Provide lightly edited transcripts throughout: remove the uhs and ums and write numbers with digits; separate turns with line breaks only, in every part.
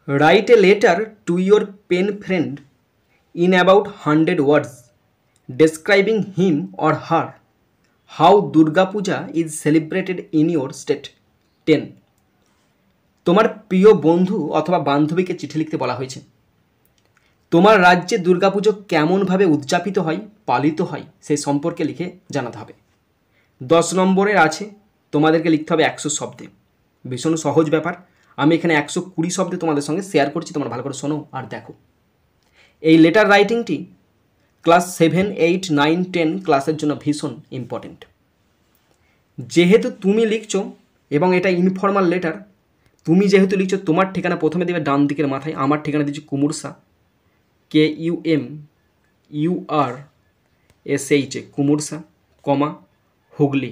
Write a letter to your pen friend in about 100 words describing him or her. How Durga Puja is celebrated in your state. 10. তোমার প্রিয় বন্ধু অথবা বান্ধবীকে চিঠি লিখতে বলা হয়েছে। তোমার রাজ্যে দুর্গাপুজো কেমনভাবে উদযাপিত হয়, পালিত হয় সেই সম্পর্কে লিখে জানাতে হবে। 10 নম্বরের আছে, তোমাদেরকে লিখতে হবে 100 শব্দে। ভীষণ সহজ ব্যাপার। আমি এখানে 120 শব্দে তোমাদের সঙ্গে শেয়ার করছি, তোমরা ভালো করে শোনো আর দেখো। এই লেটার রাইটিংটি ক্লাস 7, 8, 9, 10 ক্লাসের জন্য ভীষণ ইম্পর্টেন্ট। যেহেতু তুমি লিখছো এবং এটা ইনফর্মাল লেটার, তুমি যেহেতু লিখছো, তোমার ঠিকানা প্রথমে দেবে ডান দিকের মাথায়। আমার ঠিকানা দিচ্ছি কুমুরসা, KUMURSH, কুমুরসা, কমা হুগলি,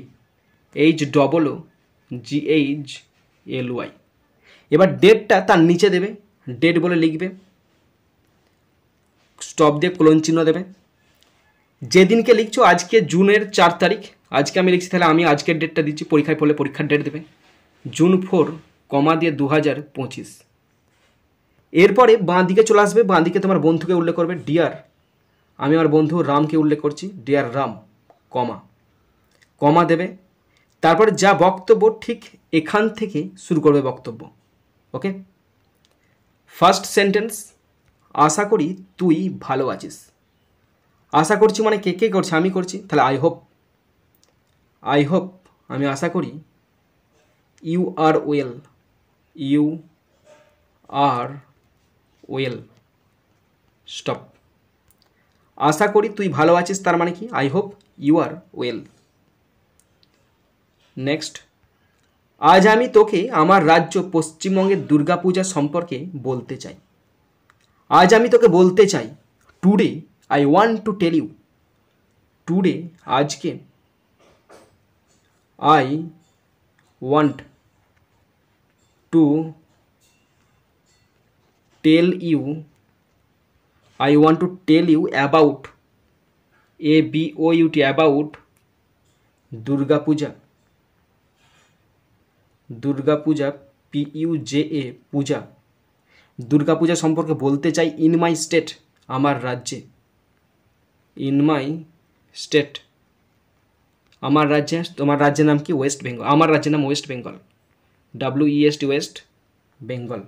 HOOGHLY। এবার ডেটটা তার নিচে দেবে, ডেট বলে লিখবে, স্টপ দিয়ে কোলন চিহ্ন দেবে। যেদিনকে লিখছো, আজকে জুনের 4 তারিখ, আজকে আমি লিখছি, তাহলে আমি আজকের ডেটটা দিচ্ছি, পরীক্ষায় পড়লে পরীক্ষার ডেট দেবে, জুন 4, কমা দিয়ে 2025। এরপরে বাঁ দিকে চলে আসবে, বাঁ দিকে তোমার বন্ধুকে উল্লেখ করবে, ডিয়ার, আমি আমার বন্ধু রামকে উল্লেখ করছি, ডিয়ার রাম, কমা, কমা দেবে। তারপরে যা বক্তব্য ঠিক এখান থেকে শুরু করবে বক্তব্য। ওকে, ফার্স্ট সেন্টেন্স, আশা করি তুই ভালো আছিস। আশা করছি মানে কে কে করছে? আমি করছি, তাহলে আই হোপ, আমি আশা করি। You are well, you are well, stop. আশা করি তুই ভালো আছিস, তার মানে কি? I hope you are well. Next, আজ আমি তোকে আমার রাজ্য পশ্চিমবঙ্গের দুর্গাপূজা সম্পর্কে বলতে চাই। আজ আমি তোকে বলতে চাই, today I want to tell you. Today, আজকে, I want to tell you, I want to tell you about, ABOUT, about Durga Puja, Durga Puja, PUJA, পূজা, দুর্গা পূজা সম্পর্কে বলতে চাই। ইন মাই স্টেট, আমার রাজ্যে, ইন মাই স্টেট, আমার রাজ্যে। তোমার রাজ্যের নাম কি? ওয়েস্ট বেঙ্গল। আমার রাজ্যের নাম West Bengal, WEST, West Bengal,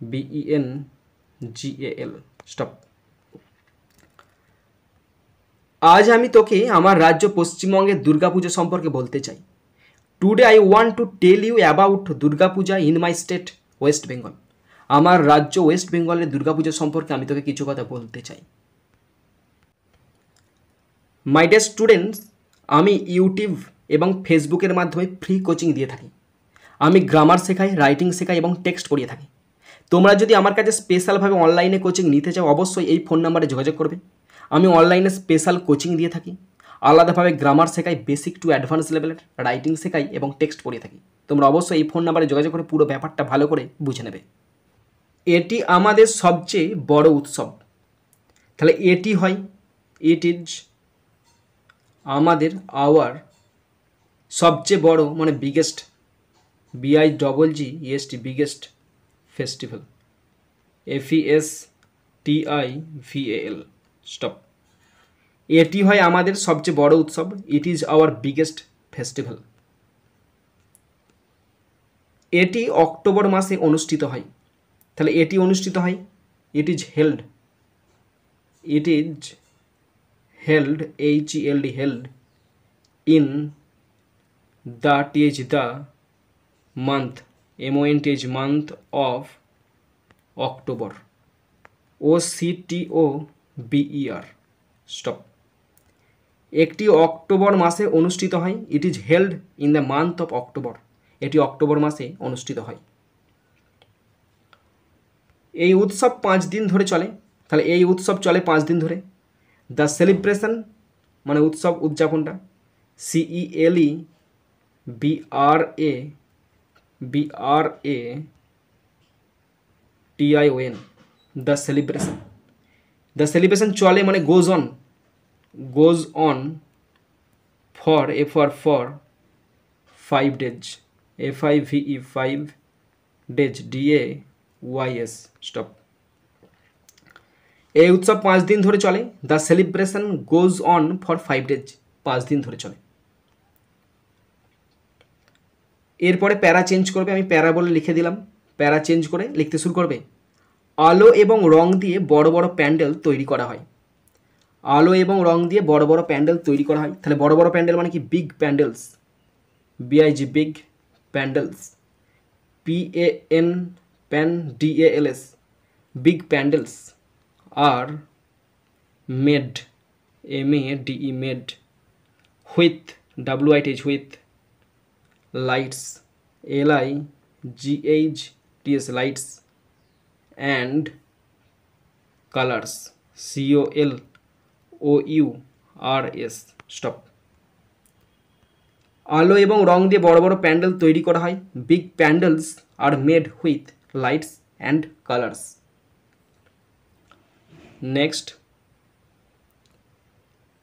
BENGAL, stop. আজ আমি তোকে আমার রাজ্য পশ্চিমবঙ্গের দুর্গাপূজা সম্পর্কে বলতে চাই। Today I want to tell you about Durga Puja in my state West Bengal. আমার রাজ্য ওয়েস্ট বেঙ্গলের দুর্গাপূজা সম্পর্কে আমি তোকে কিছু কথা বলতে চাই। মাই ডিয়ার স্টুডেন্টস, আমি ইউটিউব এবং ফেসবুকের মাধ্যমে ফ্রি কোচিং দিয়ে থাকি। আমি গ্রামার শেখাই, রাইটিং শেখাই এবং টেক্সট পড়িয়ে থাকি। তোমরা যদি আমার কাছে স্পেশালভাবে অনলাইনে কোচিং নিতে চাও, অবশ্যই এই ফোন নাম্বারে যোগাযোগ করবে। আমি অনলাইনে স্পেশাল কোচিং দিয়ে থাকি, আলাদাভাবে গ্রামার শেখাই, বেসিক টু অ্যাডভান্স লেভেলের রাইটিং শেখাই এবং টেক্সট পড়িয়ে থাকি। তোমরা অবশ্যই এই ফোন নাম্বারে যোগাযোগ করে পুরো ব্যাপারটা ভালো করে বুঝে নেবে। এটি আমাদের সবচেয়ে বড় উৎসব, তাহলে এটি হয়, ইট ইজ, আমাদের, আওয়ার, সবচেয়ে বড় মানে biggest, BIGGEST, biggest festival, FESTIVAL, stop. এটি হয় আমাদের সবচেয়ে বড় উৎসব, it is our biggest festival. এটি অক্টোবর মাসে অনুষ্ঠিত হয়, তাহলে এটি অনুষ্ঠিত হয়, it is held, it is held, HELD, held, in the, TH the, month, MONTH, month of October, OCTOBER, stop. একটি অক্টোবর মাসে অনুষ্ঠিত হয়, it is held in the month of October, এটি অক্টোবর মাসে অনুষ্ঠিত হয়। এই উৎসব 5 দিন ধরে চলে, তাহলে এই উৎসব চলে 5 দিন ধরে। দ্য সেলিব্রেশন মানে উৎসব, উদযাপনটা, CELEBRATION, the celebration. The celebration চলে মানে goes on for, for 5 days, FIVE, 5 days, ওয়াইএস স্টপ। এই উৎসব 5 দিন ধরে চলে। The celebration goes on for 5 days, 5 দিন ধরে চলে। এরপরে প্যারা চেঞ্জ করবে, আমি প্যারা বলে লিখে দিলাম, প্যারা চেঞ্জ করে লিখতে শুরু করবে। আলো এবং রং দিয়ে বড় বড় প্যান্ডেল তৈরি করা হয়। আলো এবং রং দিয়ে বড় বড় প্যান্ডেল তৈরি করা হয়। তাহলে বড় বড় প্যান্ডেল মানে কি? Big pandals, B I G big pandals, PAN pan DALS, big pandals are made MADE made with WITH with lights LIGHTS lights and colors COLOURS stop। আলো এবং রং দিয়ে বড় বড় প্যান্ডেল তৈরি করা হয়। Big pandals are made with lights and colours. Next,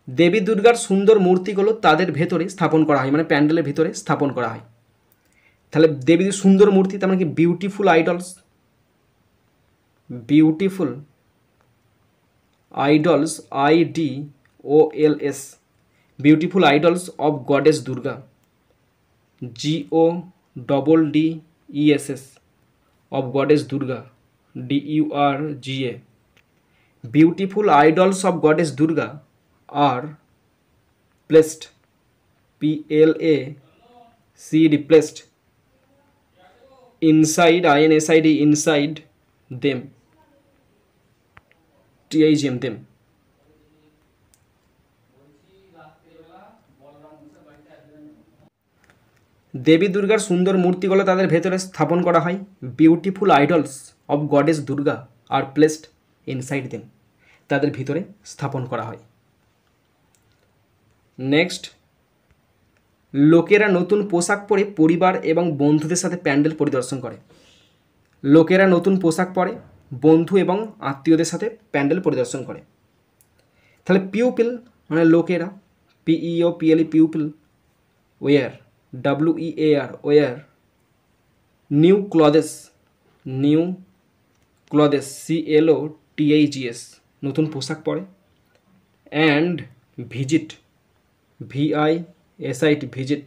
দেবী দুর্গার সুন্দর মূর্তিগুলো তাদের ভেতরে স্থাপন করা হয়, মানে প্যান্ডেলের ভিতরে স্থাপন করা হয়। তাহলে দেবীর সুন্দর মূর্তি তার মানে কি? Beautiful idols, beautiful idols IDOLS, beautiful idols of goddess Durga, GODDESS of goddess Durga, DURGA। Beautiful idols of goddess Durga are placed, PLACED placed inside INSID inside them, TIGM them। দেবী দুর্গার সুন্দর মূর্তিগুলো তাদের ভেতরে স্থাপন করা হয়। Beautiful idols of goddess Durga R placed inside them, তাদের ভিতরে স্থাপন করা হয়। নেক্সট, লোকেরা নতুন পোশাক পরে পরিবার এবং বন্ধুদের সাথে প্যান্ডেল পরিদর্শন করে। লোকেরা নতুন পোশাক পরে বন্ধু এবং আত্মীয়দের সাথে প্যান্ডেল পরিদর্শন করে। তাহলে পিউপিল মানে লোকেরা, PEOPLE people, wear WEAR wear new clothes CLOTHES নতুন পোশাক পরে। And visit VISIT visit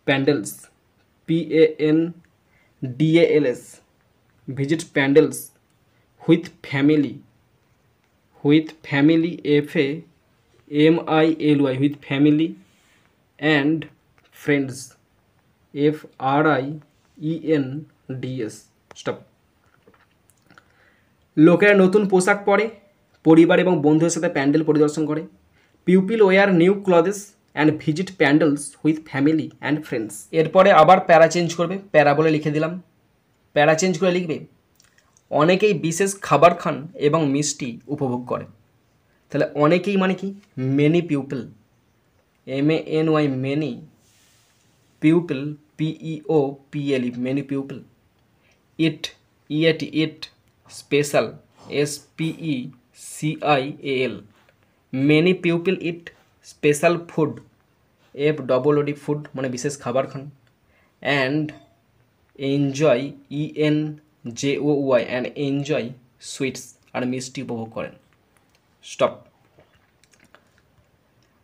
pandals, PANDALS visit pandals with family FAMILY with family and friends FRIENDS stop. লোকেরা নতুন পোশাক পরে পরিবার এবং বন্ধুদের সাথে প্যান্ডেল পরিদর্শন করে। People wear new clothes and visit pandals with family and friends. এরপরে আবার প্যারা চেঞ্জ করবে, প্যারা বলে লিখে দিলাম, প্যারা চেঞ্জ করে লিখবে অনেকেই বিশেষ খাবার খান এবং মিষ্টি উপভোগ করে। তাহলে অনেকেই মানে কি? Many people, MANY many, people PEOPLE many pupil, eat special SPECIAL many pupil eat special food FOOD food মানে বিশেষ খাবার খান। And enjoy ENJOY and enjoy sweets আর মিষ্টি উপভোগ করেন। স্টপ।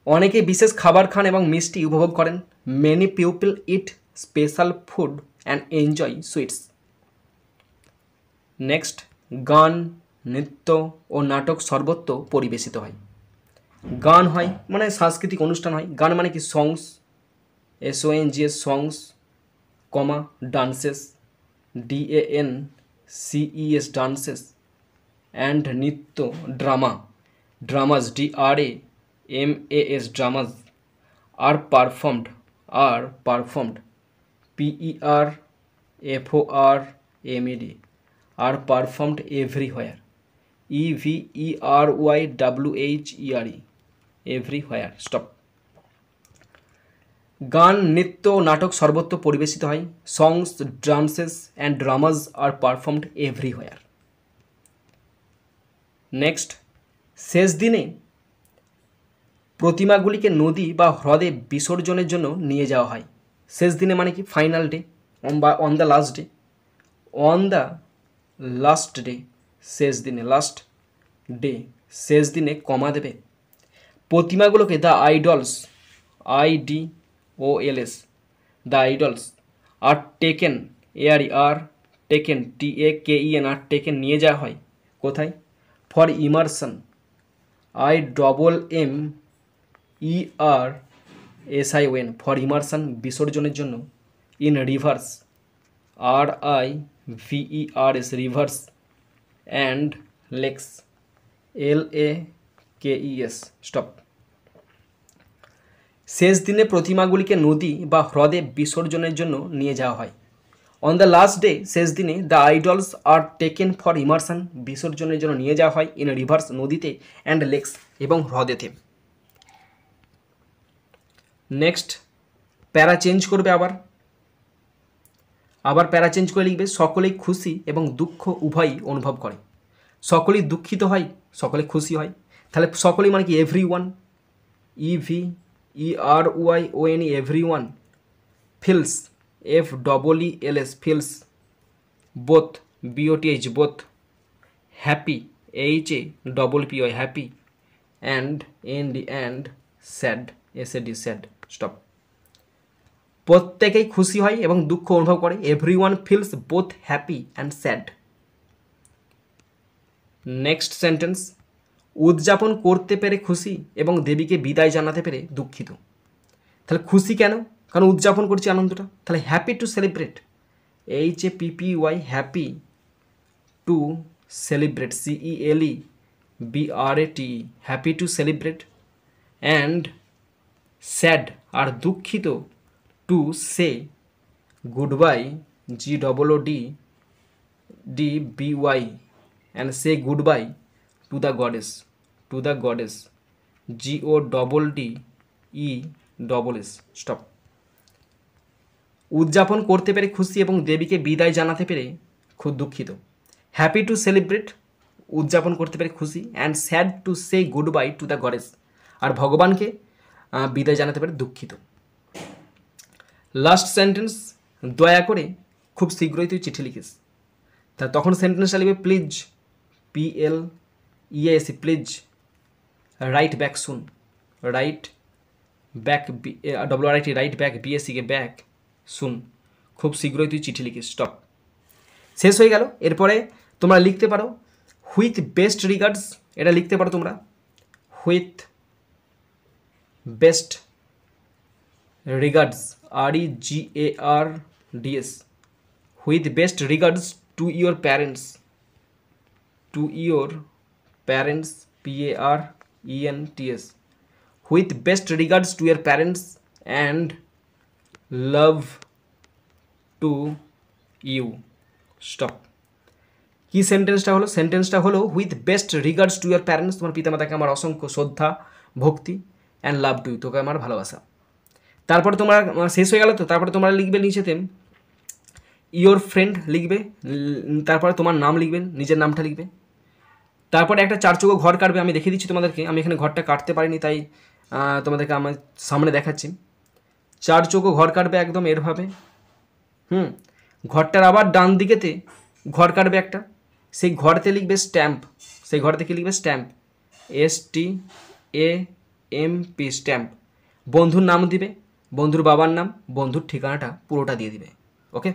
অনেকে বিশেষ খাবার খান এবং মিষ্টি উপভোগ করেন। Many pupil eat special food and enjoy sweets. Next, গান, নৃত্য ও নাটক সর্বত্র পরিবেশিত হয়। গান হয় মানে সাংস্কৃতিক অনুষ্ঠান হয়। গান মানে কি? সংস, SONGS songs, comma dances, DANCES dances, and নৃত্য, ড্রামাস DRAMAS ড্রামাস, আর পারফর্মড PERFORMED আর performed everywhere EVERYWHERE everywhere stop. গান, নৃত্য ও নাটক সর্বত্র পরিবেশিত হয়। সংস, dances and dramas R performed everywhere. Next, শেষ দিনে প্রতিমাগুলিকে নদী বা হ্রদে বিসর্জনের জন্য নিয়ে যাওয়া হয়। শেষ দিনে মানে কি? ফাইনাল ডে বা on the last day. On the last day শেষ দিনে, লাস্ট ডে শেষ দিনে কমা দেবে। প্রতিমাগুলোকে the idols, IDOLS, the idols are taken, AR taken, TAKEN are taken নিয়ে যাওয়া হয় কোথায়? For immersion, IMMERSION, for immersion বিসর্জনের জন্য। In rivers, RIVERS, rivers, and lakes, LAKES, stop. শেষ দিনে প্রতিমাগুলিকে নদী বা হ্রদে বিসর্জনের জন্য নিয়ে যাওয়া হয়। অন দ্য লাস্ট ডে, শেষ দিনে, the idols are taken for immersion, বিসর্জনের জন্য নিয়ে যাওয়া হয়। ইন রিভার্স, নদীতে, অ্যান্ড লেকস, এবং হ্রদেতে। নেক্সট প্যারা চেঞ্জ করবে, আবার প্যারা চেঞ্জ করে লিখবে সকলেই খুশি এবং দুঃখ উভয়ই অনুভব করে। সকলেই দুঃখিত হয়, সকলে খুশি হয়। তাহলে সকলেই মানে কি? Everyone, EVERYON, everyone. Feels, FEELS, feels. Both, BOTH, both. Happy, HAPPY, happy. And, AND, sad, SAD, sad, stop. প্রত্যেকেই খুশি হয় এবং দুঃখ অনুভব করে। Everyone feels both happy and sad. Next sentence, উদযাপন করতে পেরে খুশি এবং দেবীকে বিদায় জানাতে পেরে দুঃখিত। তাহলে খুশি কেন? কারণ উদযাপন করছি আনন্দটা। তাহলে happy to celebrate, HAPPY, happy to celebrate, CELEBRATE, happy to celebrate. And sad আর দুঃখিত, to say goodbye, GOODBY, and say goodbye to the goddess, GODDESS, stop. উদযাপন করতে পেরে খুশি এবং দেবীকে বিদায় জানাতে পেরে খুব দুঃখিত। হ্যাপি টু সেলিব্রেট, উদযাপন করতে পেরে খুশি। And sad to say goodbye to the goddess, আর ভগবানকে বিদায় জানাতে পেরে দুঃখিত। লাস্ট সেন্টেন্স, দয়া করে খুব শীঘ্রই তুই চিঠি লিখিস। তা তখন সেন্টেন্সটা লিখবে please, PLEAS, please. Write back soon, write back, WRIT, write back, BACK, back, soon, খুব শীঘ্রই তুই চিঠি লিখিস, স্টপ। শেষ হয়ে গেল। এরপরে তোমরা লিখতে পারো উইথ বেস্ট রিগার্ডস, এটা লিখতে পারো তোমরা, with best regards, REGARDS, with best regards to your parents, PARENTS, with best regards to your parents and love to you, stop। কি সেন্টেন্সটা হলো? সেন্টেন্সটা হলো with best regards to year parents, তোমার পিতামাতাকে আমার অসংখ্য শ্রদ্ধা ভক্তি, অ্যান্ড লাভ টু ইউ, তোকে আমার ভালোবাসা। তারপরে তোমরা শেষ হয়ে গেল তো, তারপরে তোমরা লিখবে নিচেতে ইয়োর ফ্রেন্ড লিখবে, তারপরে তোমার নাম লিখবেন, নিজের নামটা লিখবে। তারপরে একটা চারচৌকো ঘর কাটবে, আমি দেখিয়ে দিচ্ছি তোমাদেরকে। আমি এখানে ঘরটা কাটতে পারিনি, তাই তোমাদেরকে আমার সামনে দেখাচ্ছি। চারচৌকো ঘর কাটবে একদম এরভাবে। ঘরটার আবার ডান দিকেতে ঘর কাটবে একটা, সেই ঘরতে লিখবে স্ট্যাম্প, সেই ঘর থেকে লিখবে স্ট্যাম্প, STAMP, স্ট্যাম্প। বন্ধুর নাম দিবে, বন্ধুর বাবার নাম, বন্ধুর ঠিকানাটা পুরোটা দিয়ে দিবে। ওকে।